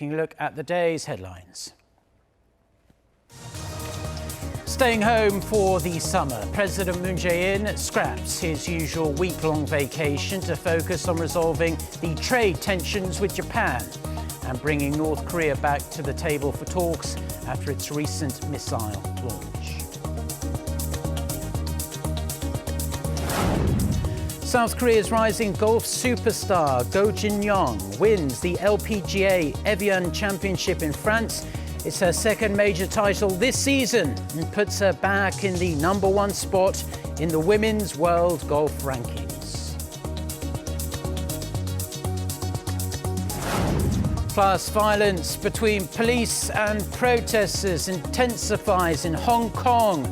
Taking a look at the day's headlines. Staying home for the summer, President Moon Jae-in scraps his usual week-long vacation to focus on resolving the trade tensions with Japan and bringing North Korea back to the table for talks after its recent missile launch. South Korea's rising golf superstar Jin Yong wins the LPGA Evian Championship in France. It's her second major title this season and puts her back in the #1 spot in the women's world golf rankings. Plus, violence between police and protesters intensifies in Hong Kong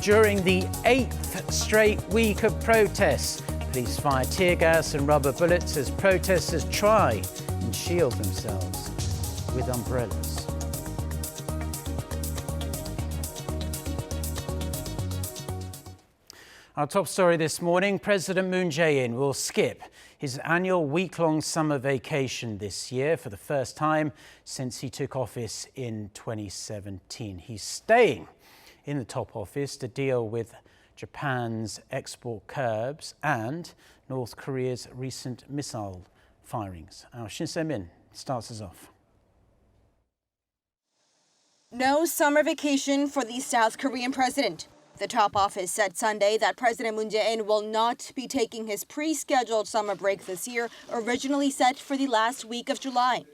during the 8th straight week of protests. Police fire tear gas and rubber bullets as protesters try and shield themselves with umbrellas. Our top story this morning, President Moon Jae-in will skip his annual week-long summer vacation this year for the first time since he took office in 2017. He's staying in the top office to deal with Japan's export curbs and North Korea's recent missile firings. Our Shin Se-min starts us off. No summer vacation for the South Korean president. The top office said Sunday that President Moon Jae-in will not be taking his pre-scheduled summer break this year, originally set for the last week of July.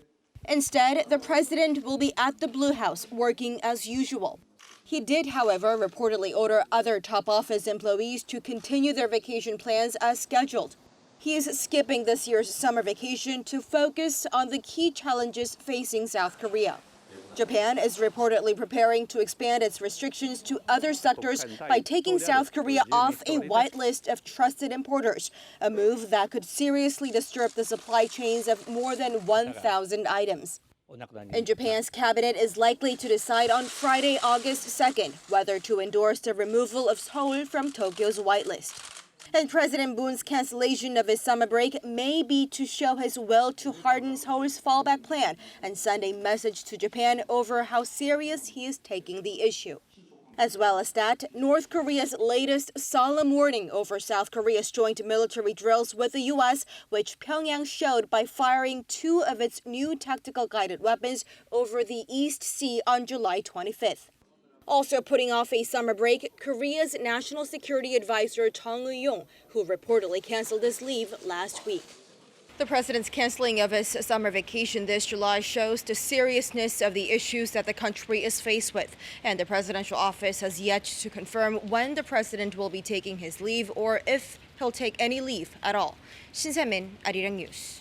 Instead, the president will be at the Blue House working as usual. He did, however, reportedly order other top office employees to continue their vacation plans as scheduled. He is skipping this year's summer vacation to focus on the key challenges facing South Korea. Japan is reportedly preparing to expand its restrictions to other sectors by taking South Korea off a whitelist of trusted importers, a move that could seriously disturb the supply chains of more than 1,000 items. And Japan's cabinet is likely to decide on Friday, August 2nd, whether to endorse the removal of Seoul from Tokyo's whitelist. And President Moon's cancellation of his summer break may be to show his will to harden Seoul's fallback plan and send a message to Japan over how serious he is taking the issue. As well as that, North Korea's latest solemn warning over South Korea's joint military drills with the U.S., which Pyongyang showed by firing 2 of its new tactical guided weapons over the East Sea on July 25th. Also putting off a summer break, Korea's National Security Advisor Chung Eui-yong, who reportedly canceled his leave last week. The president's canceling of his summer vacation this July shows the seriousness of the issues that the country is faced with, and the presidential office has yet to confirm when the president will be taking his leave or if he'll take any leave at all. Shin Se-min, Arirang News.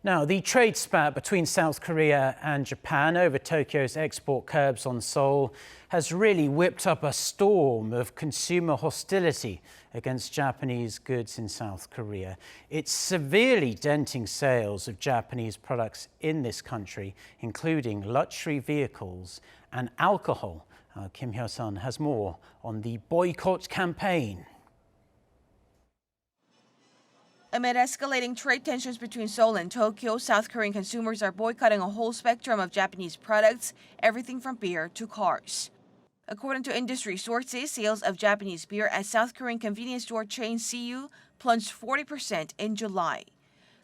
Now, the trade spat between South Korea and Japan over Tokyo's export curbs on Seoul has really whipped up a storm of consumer hostility against Japanese goods in South Korea. It's severely denting sales of Japanese products in this country, including luxury vehicles and alcohol. Kim Hyo-sun has more on the boycott campaign. Amid escalating trade tensions between Seoul and Tokyo, South Korean consumers are boycotting a whole spectrum of Japanese products, everything from beer to cars. According to industry sources, sales of Japanese beer at South Korean convenience store chain CU plunged 40% in July.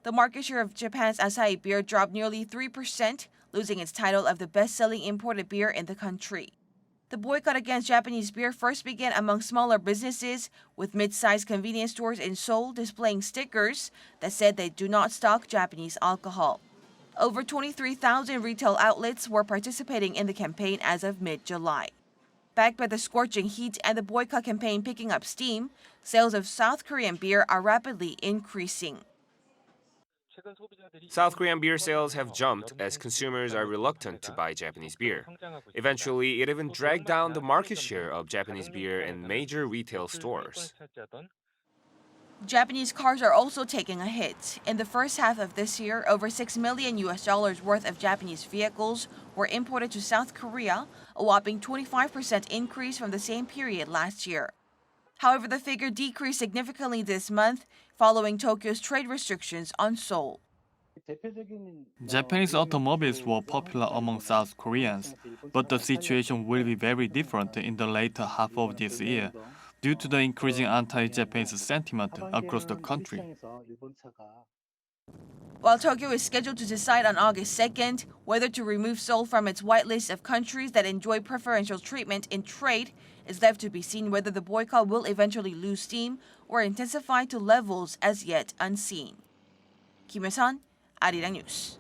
The market share of Japan's Asahi beer dropped nearly 3%, losing its title of the best-selling imported beer in the country. The boycott against Japanese beer first began among smaller businesses, with mid-sized convenience stores in Seoul displaying stickers that said they do not stock Japanese alcohol. Over 23,000 retail outlets were participating in the campaign as of mid-July. Backed by the scorching heat and the boycott campaign picking up steam, sales of South Korean beer are rapidly increasing. South Korean beer sales have jumped as consumers are reluctant to buy Japanese beer. Eventually, it even dragged down the market share of Japanese beer in major retail stores. Japanese cars are also taking a hit. In the first half of this year, over $6 million worth of Japanese vehicles were imported to South Korea, a whopping 25% increase from the same period last year. However, the figure decreased significantly this month following Tokyo's trade restrictions on Seoul. Japanese automobiles were popular among South Koreans, but the situation will be very different in the later half of this year due to the increasing anti-Japanese sentiment across the country. While Tokyo is scheduled to decide on August 2nd whether to remove Seoul from its whitelist of countries that enjoy preferential treatment in trade, it's left to be seen whether the boycott will eventually lose steam or intensify to levels as yet unseen. Kim Hye-sun, Arirang News.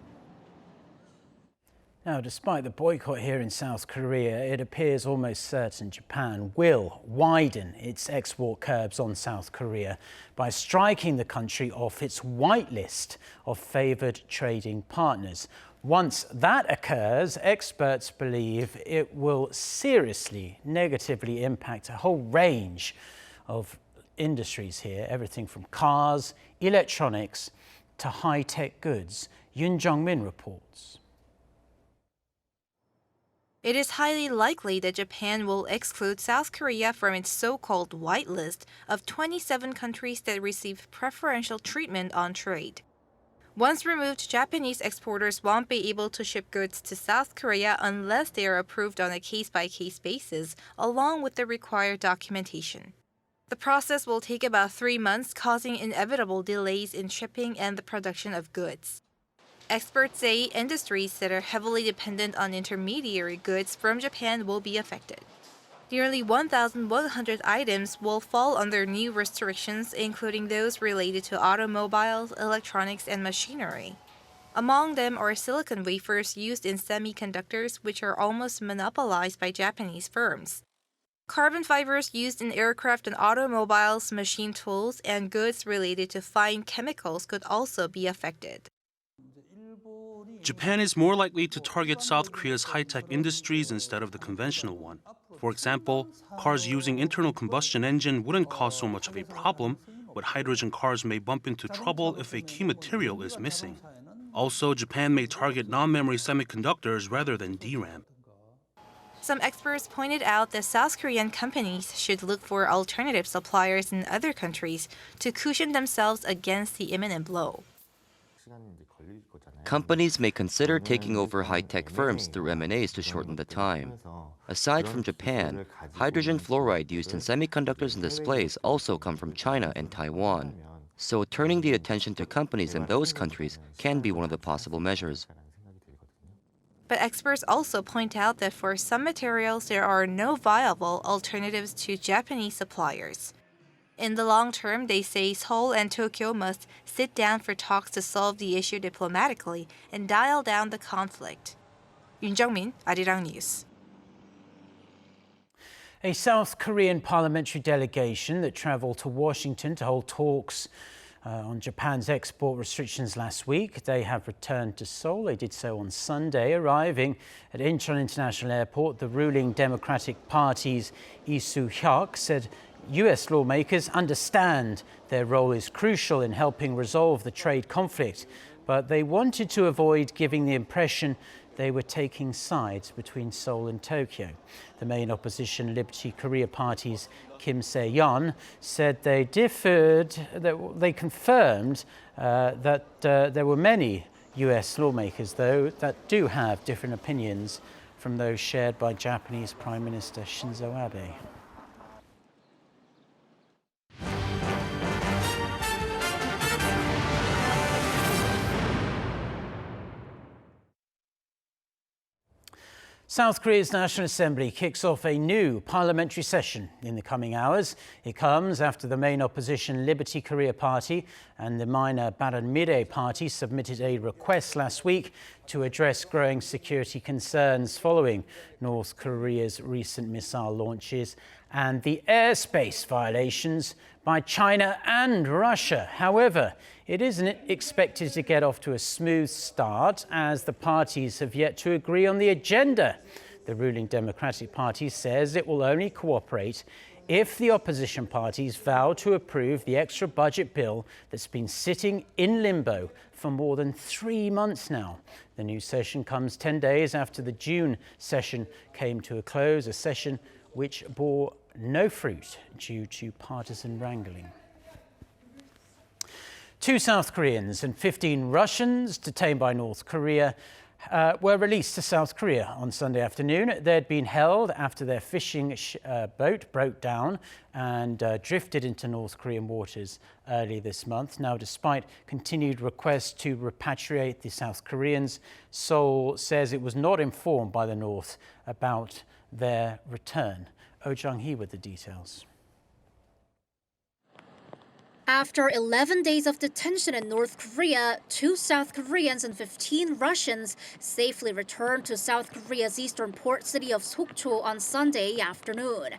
Now, despite the boycott here in South Korea, it appears almost certain Japan will widen its export curbs on South Korea by striking the country off its whitelist of favoured trading partners. Once that occurs, experts believe it will seriously negatively impact a whole range of industries here, everything from cars, electronics to high-tech goods. Jin Yong reports. It is highly likely that Japan will exclude South Korea from its so-called whitelist of 27 countries that receive preferential treatment on trade. Once removed, Japanese exporters won't be able to ship goods to South Korea unless they are approved on a case-by-case basis, along with the required documentation. The process will take about 3 months, causing inevitable delays in shipping and the production of goods. Experts say industries that are heavily dependent on intermediary goods from Japan will be affected. Nearly 1,100 items will fall under new restrictions, including those related to automobiles, electronics, and machinery. Among them are silicon wafers used in semiconductors, which are almost monopolized by Japanese firms. Carbon fibers used in aircraft and automobiles, machine tools, and goods related to fine chemicals could also be affected. Japan is more likely to target South Korea's high-tech industries instead of the conventional one. For example, cars using internal combustion engine wouldn't cause so much of a problem, but hydrogen cars may bump into trouble if a key material is missing. Also, Japan may target non-memory semiconductors rather than DRAM. Some experts pointed out that South Korean companies should look for alternative suppliers in other countries to cushion themselves against the imminent blow. Companies may consider taking over high-tech firms through M&As to shorten the time. Aside from Japan, hydrogen fluoride used in semiconductors and displays also come from China and Taiwan. So turning the attention to companies in those countries can be one of the possible measures. But experts also point out that for some materials, there are no viable alternatives to Japanese suppliers. In the long term, they say Seoul and Tokyo must sit down for talks to solve the issue diplomatically and dial down the conflict. Yoon Jung-min, Arirang News. A South Korean parliamentary delegation that travelled to Washington to hold talks on Japan's export restrictions last week. They have returned to Seoul. They did so on Sunday, arriving at Incheon International Airport. The ruling Democratic Party's Lee Soo-hyuk said US lawmakers understand their role is crucial in helping resolve the trade conflict, but they wanted to avoid giving the impression they were taking sides between Seoul and Tokyo. The main opposition Liberty Korea Party's Kim Se-yeon said they confirmed that there were many US lawmakers, though, that do have different opinions from those shared by Japanese Prime Minister Shinzo Abe. South Korea's National Assembly kicks off a new parliamentary session in the coming hours. It comes after the main opposition Liberty Korea Party and the minor Bareunmirae Party submitted a request last week to address growing security concerns following North Korea's recent missile launches and the airspace violations by China and Russia. However, it isn't expected to get off to a smooth start as the parties have yet to agree on the agenda. The ruling Democratic Party says it will only cooperate if the opposition parties vow to approve the extra budget bill that's been sitting in limbo for more than 3 months now. The new session comes 10 days after the June session came to a close, a session which bore no fruit due to partisan wrangling. 2 South Koreans and 15 Russians detained by North Korea were released to South Korea on Sunday afternoon. They'd been held after their fishing boat broke down and drifted into North Korean waters early this month. Now, despite continued requests to repatriate the South Koreans, Seoul says it was not informed by the North about their return. Oh Jung-hee with the details. After 11 days of detention in North Korea, 2 South Koreans and 15 Russians safely returned to South Korea's eastern port city of Sokcho on Sunday afternoon.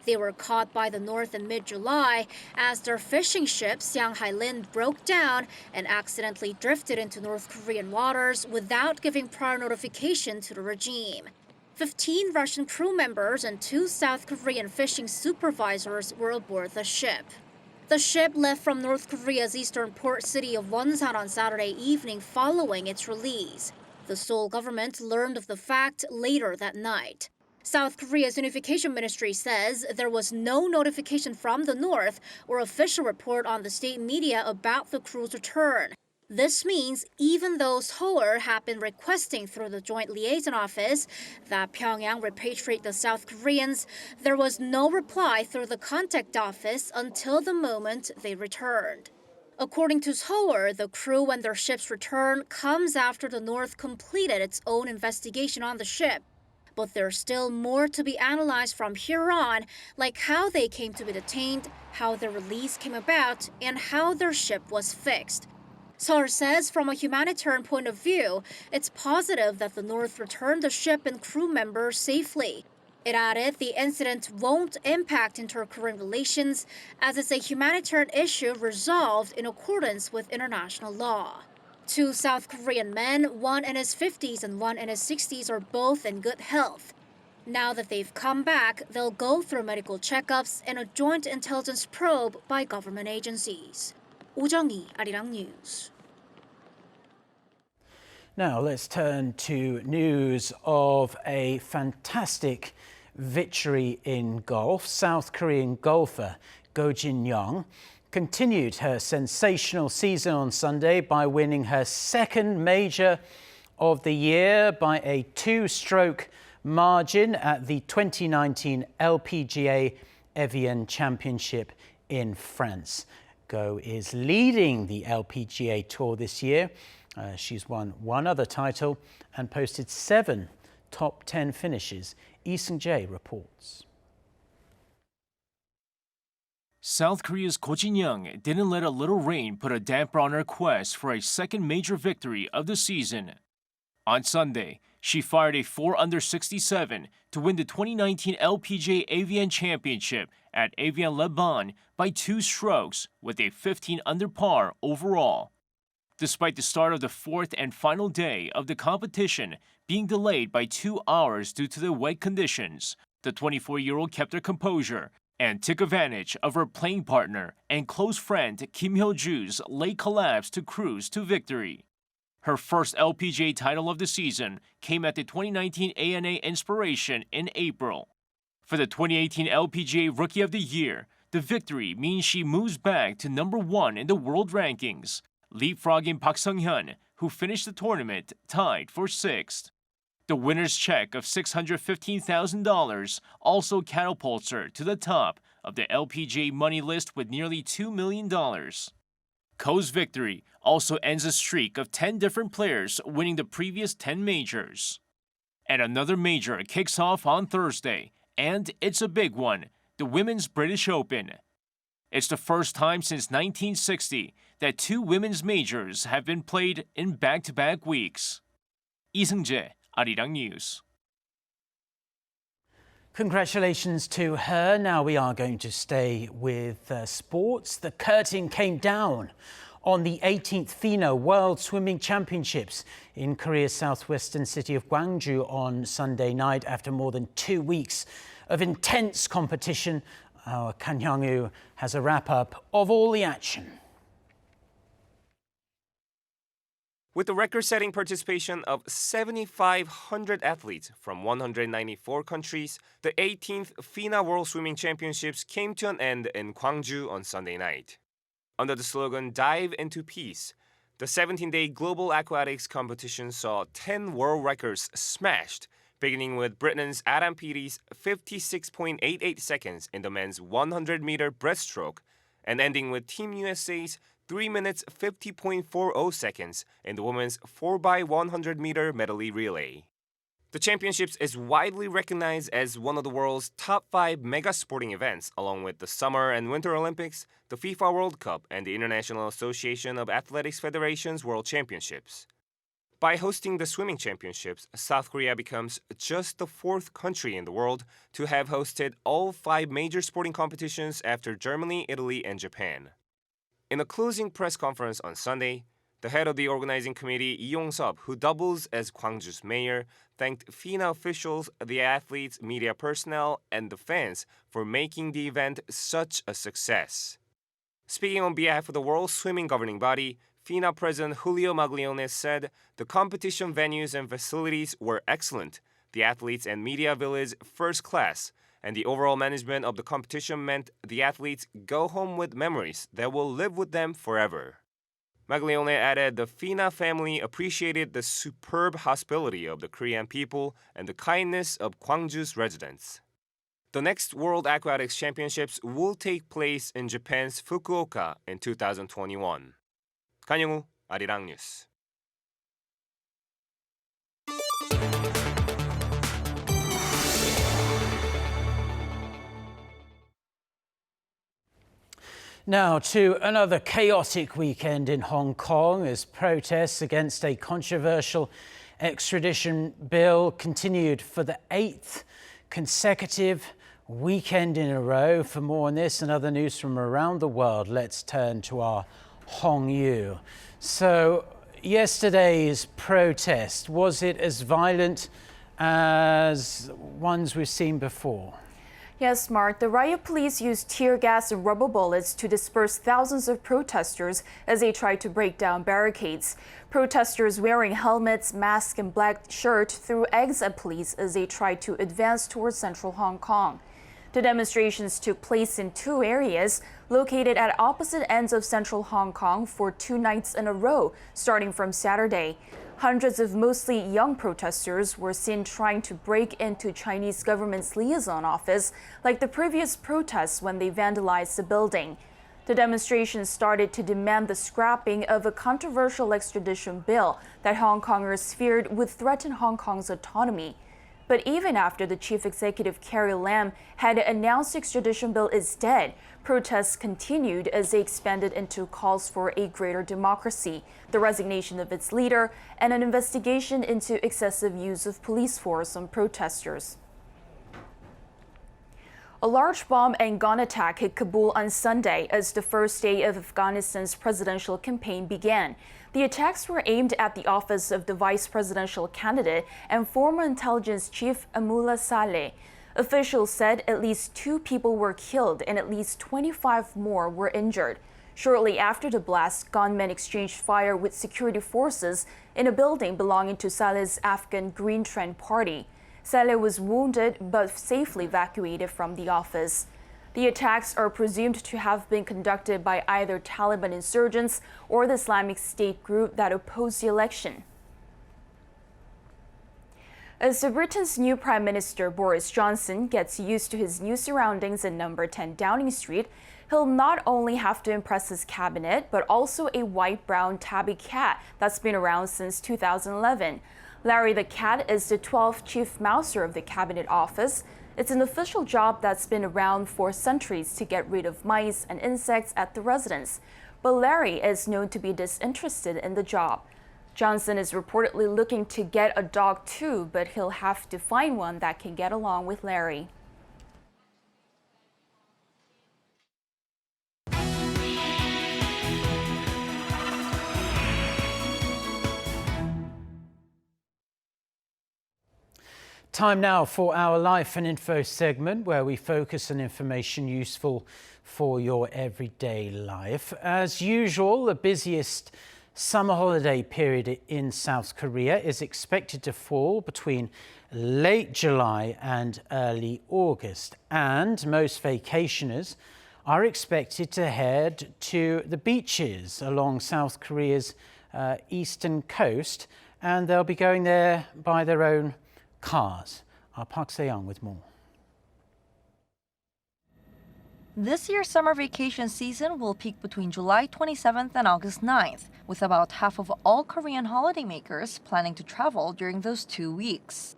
They were caught by the North in mid-July as their fishing ship Shanghai Lin broke down and accidentally drifted into North Korean waters without giving prior notification to the regime. 15 Russian crew members and 2 South Korean fishing supervisors were aboard the ship. The ship left from North Korea's eastern port city of Wonsan on Saturday evening following its release. The Seoul government learned of the fact later that night. South Korea's Unification Ministry says there was no notification from the North or official report on the state media about the crew's return. This means even though Seoul had been requesting through the Joint Liaison Office that Pyongyang repatriate the South Koreans, there was no reply through the contact office until the moment they returned. According to Seoul, the crew and their ship's return comes after the North completed its own investigation on the ship. But there's still more to be analyzed from here on, like how they came to be detained, how their release came about, and how their ship was fixed. Seoul says from a humanitarian point of view, it's positive that the North returned the ship and crew members safely. It added the incident won't impact inter-Korean relations as it's a humanitarian issue resolved in accordance with international law. 2 South Korean men, one in his 50s and one in his 60s, are both in good health. Now that they've come back, they'll go through medical checkups and a joint intelligence probe by government agencies. Oh Jung-hee, Arirang News. Now let's turn to news of a fantastic victory in golf. South Korean golfer Jin Yong continued her sensational season on Sunday by winning her 2nd major of the year by a 2-stroke margin at the 2019 LPGA Evian Championship in France. Go is leading the LPGA Tour this year. She's won 1 other title and posted 7 top 10 finishes. Lee Seung-jae reports. South Korea's Jin Yong didn't let a little rain put a damper on her quest for a 2nd major victory of the season. On Sunday, she fired a 4 under 67 to win the 2019 LPGA Evian Championship at Evian Le Bon by 2 strokes with a 15 under par overall. Despite the start of the 4th and final day of the competition being delayed by 2 hours due to the wet conditions, the 24-year-old kept her composure and took advantage of her playing partner and close friend Kim Hyo-ju's late collapse to cruise to victory. Her first LPGA title of the season came at the 2019 ANA Inspiration in April. For the 2018 LPGA Rookie of the Year, the victory means she moves back to number 1 in the world rankings, leapfrogging Park Sung-hyun, who finished the tournament tied for 6th. The winner's check of $615,000 also catapults her to the top of the LPGA money list with nearly $2 million. Ko's victory also ends a streak of 10 different players winning the previous 10 majors. And another major kicks off on Thursday, and it's a big one, the Women's British Open. It's the first time since 1960 that 2 women's majors have been played in back-to-back weeks. Lee Seung-jae, Arirang News. Congratulations to her. Now we are going to stay with sports. The curtain came down on the 18th FINA World Swimming Championships in Korea's southwestern city of Gwangju on Sunday night after more than 2 weeks of intense competition. Our Kan Hyung-woo has a wrap-up of all the action. With the record-setting participation of 7,500 athletes from 194 countries, the 18th FINA World Swimming Championships came to an end in Gwangju on Sunday night. Under the slogan Dive into Peace, the 17-day global aquatics competition saw 10 world records smashed, beginning with Britain's Adam Peaty's 56.88 seconds in the men's 100-meter breaststroke and ending with Team USA's 3 minutes 50.40 seconds in the women's 4x100-meter medley relay. The championships is widely recognized as one of the world's top 5 mega sporting events, along with the Summer and Winter Olympics, the FIFA World Cup, and the International Association of Athletics Federation's World Championships. By hosting the swimming championships, South Korea becomes just the 4th country in the world to have hosted all 5 major sporting competitions after Germany, Italy, and Japan. In a closing press conference on Sunday, the head of the organizing committee, Lee Yong-sup, who doubles as Gwangju's mayor, thanked FINA officials, the athletes, media personnel, and the fans for making the event such a success. Speaking on behalf of the World Swimming Governing Body, FINA President Julio Maglione said the competition venues and facilities were excellent, the athletes and media village first class, and the overall management of the competition meant the athletes go home with memories that will live with them forever. Maglione added the FINA family appreciated the superb hospitality of the Korean people and the kindness of Gwangju's residents. The next World Aquatics Championships will take place in Japan's Fukuoka in 2021. 간영우, 아리랑 뉴스. Now to another chaotic weekend in Hong Kong as protests against a controversial extradition bill continued for the 8th consecutive weekend in a row. For more on this and other news from around the world, let's turn to our Hong Yu. So yesterday's protest, was it as violent as ones we've seen before? Yes, Mark. The riot police used tear gas and rubber bullets to disperse thousands of protesters as they tried to break down barricades. Protesters wearing helmets, masks, and black shirts threw eggs at police as they tried to advance towards central Hong Kong. The demonstrations took place in 2 areas located at opposite ends of central Hong Kong for 2 nights in a row, starting from Saturday. Hundreds of mostly young protesters were seen trying to break into Chinese government's liaison office, like the previous protests when they vandalized the building. The demonstrations started to demand the scrapping of a controversial extradition bill that Hong Kongers feared would threaten Hong Kong's autonomy. But even after the chief executive Carrie Lam had announced the extradition bill is dead, protests continued as they expanded into calls for a greater democracy, the resignation of its leader, and an investigation into excessive use of police force on protesters. A large bomb and gun attack hit Kabul on Sunday as the first day of Afghanistan's presidential campaign began. The attacks were aimed at the office of the vice presidential candidate and former intelligence chief Amullah Saleh. Officials said at least 2 people were killed and at least 25 more were injured. Shortly after the blast, gunmen exchanged fire with security forces in a building belonging to Saleh's Afghan Green Trend Party. Saleh was wounded but safely evacuated from the office. The attacks are presumed to have been conducted by either Taliban insurgents or the Islamic State group that opposed the election. As Britain's new Prime Minister Boris Johnson gets used to his new surroundings in number 10 Downing Street, he'll not only have to impress his cabinet, but also a white-brown tabby cat that's been around since 2011. Larry the cat is the 12th chief mouser of the cabinet office. It's an official job that's been around for centuries to get rid of mice and insects at the residence. But Larry is known to be disinterested in the job. Johnson is reportedly looking to get a dog too, but he'll have to find one that can get along with Larry. Time now for our Life and Info segment, where we focus on information useful for your everyday life. As usual, the busiest summer holiday period in South Korea is expected to fall between late July and early August, and most vacationers are expected to head to the beaches along South Korea's eastern coast, and they'll be going there by their own cars. Our Park Se-young with more. This year's summer vacation season will peak between July 27th and August 9th, with about half of all Korean holidaymakers planning to travel during those 2 weeks.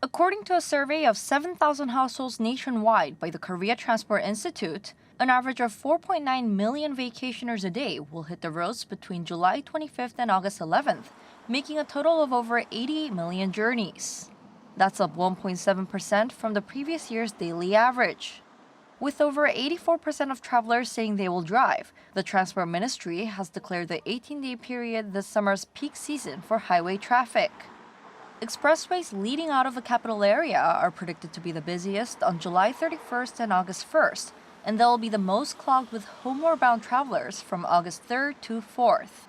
According to a survey of 7,000 households nationwide by the Korea Transport Institute, an average of 4.9 million vacationers a day will hit the roads between July 25th and August 11th, making a total of over 88 million journeys. That's up 1.7% from the previous year's daily average. With over 84% of travelers saying they will drive, the Transport Ministry has declared the 18-day period this summer's peak season for highway traffic. Expressways leading out of the capital area are predicted to be the busiest on July 31st and August 1st, and they'll be the most clogged with homeward-bound travelers from August 3rd to 4th.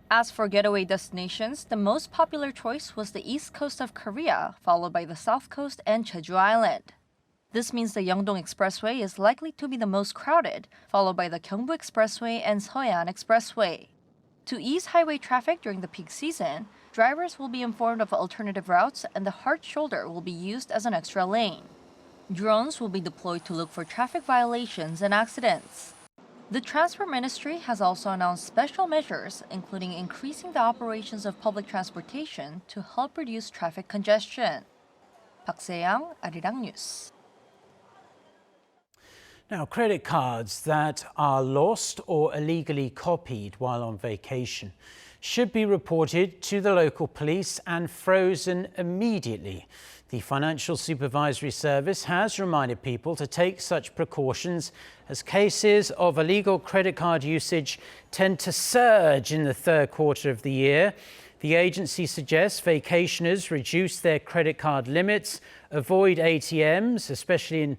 As for getaway destinations, the most popular choice was the east coast of Korea, followed by the south coast and Jeju Island. This means the Yeongdong Expressway is likely to be the most crowded, followed by the Gyeongbu Expressway and Seoyan Expressway. To ease highway traffic during the peak season, drivers will be informed of alternative routes and the hard shoulder will be used as an extra lane. Drones will be deployed to look for traffic violations and accidents. The Transport Ministry has also announced special measures, including increasing the operations of public transportation to help reduce traffic congestion. Park Se-young, Arirang News. Now, credit cards that are lost or illegally copied while on vacation should be reported to the local police and frozen immediately. The Financial Supervisory Service has reminded people to take such precautions as cases of illegal credit card usage tend to surge in the third quarter of the year. The agency suggests vacationers reduce their credit card limits, avoid ATMs, especially in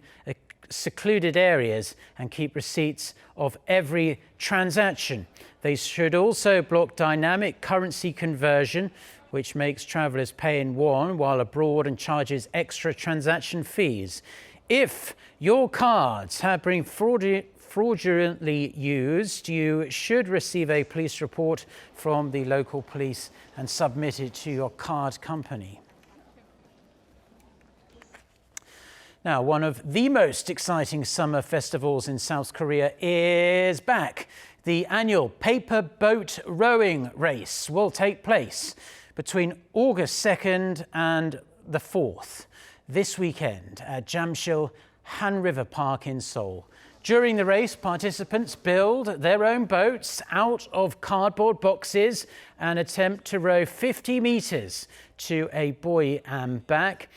secluded areas, and keep receipts of every transaction. They should also block dynamic currency conversion, which makes travelers pay in won while abroad and charges extra transaction fees. If your cards have been fraudulently used, you should receive a police report from the local police and submit it to your card company. Now, one of the most exciting summer festivals in South Korea is back. The annual paper boat rowing race will take place between August 2nd and the 4th this weekend at Jamsil Han River Park in Seoul. During the race, participants build their own boats out of cardboard boxes and attempt to row 50 meters to a buoy and back.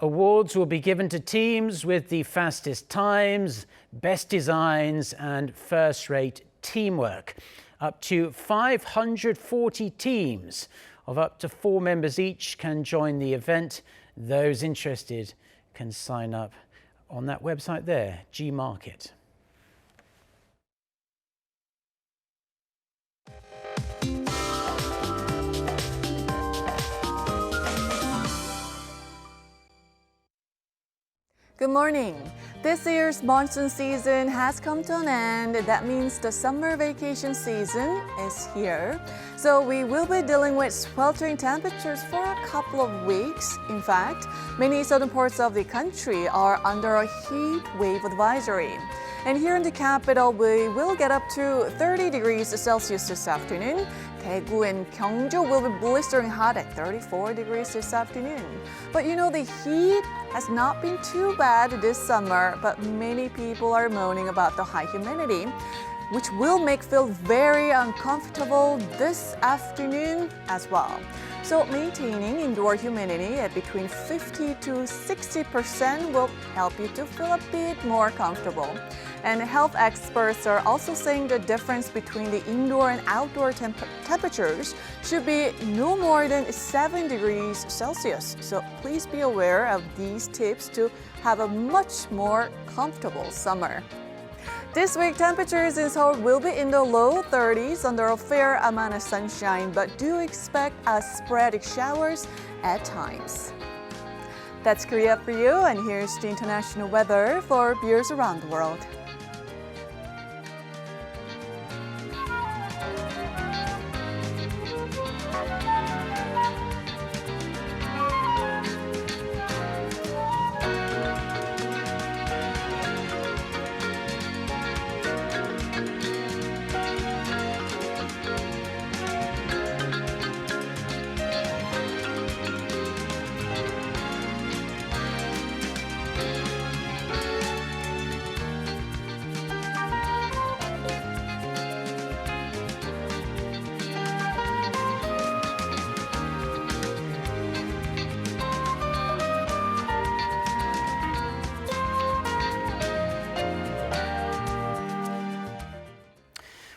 Awards will be given to teams with the fastest times, best designs, and first-rate teamwork. Up to 540 teams of up to 4 members each can join the event. Those interested can sign up on that website there, G-Market. Good morning. This year's monsoon season has come to an end. That means the summer vacation season is here. So we will be dealing with sweltering temperatures for a couple of weeks. In fact, many southern parts of the country are under a heat wave advisory. And here in the capital, we will get up to 30 degrees Celsius this afternoon. Daegu and Gwangju will be blistering hot at 34 degrees this afternoon. But you know, the heat has not been too bad this summer, but many people are moaning about the high humidity, which will make feel very uncomfortable this afternoon as well. So maintaining indoor humidity at between 50 to 60% will help you to feel a bit more comfortable. And health experts are also saying the difference between the indoor and outdoor temperatures should be no more than 7 degrees Celsius. So please be aware of these tips to have a much more comfortable summer. This week, temperatures in Seoul will be in the low 30s under a fair amount of sunshine, but do expect sporadic showers at times. That's Korea for you, and here's the international weather for viewers around the world.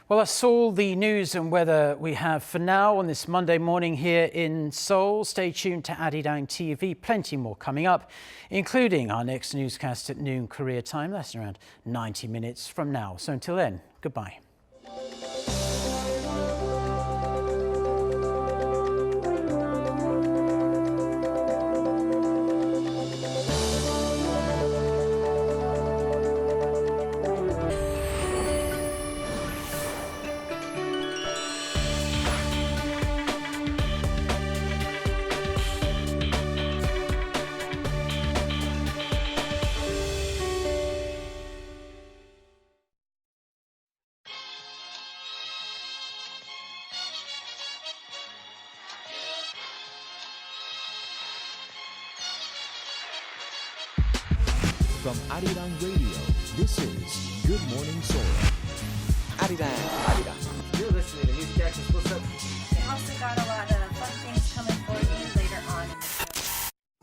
Well, that's all the news and weather we have for now on this Monday morning here in Seoul. Stay tuned to Arirang TV. Plenty more coming up, including our next newscast at noon Korea time. That's around 90 minutes from now. So until then, goodbye. From Arirang Radio, this is Good Morning Seoul. Arirang. You're listening to Music Action Split Up. We also got a lot of fun things coming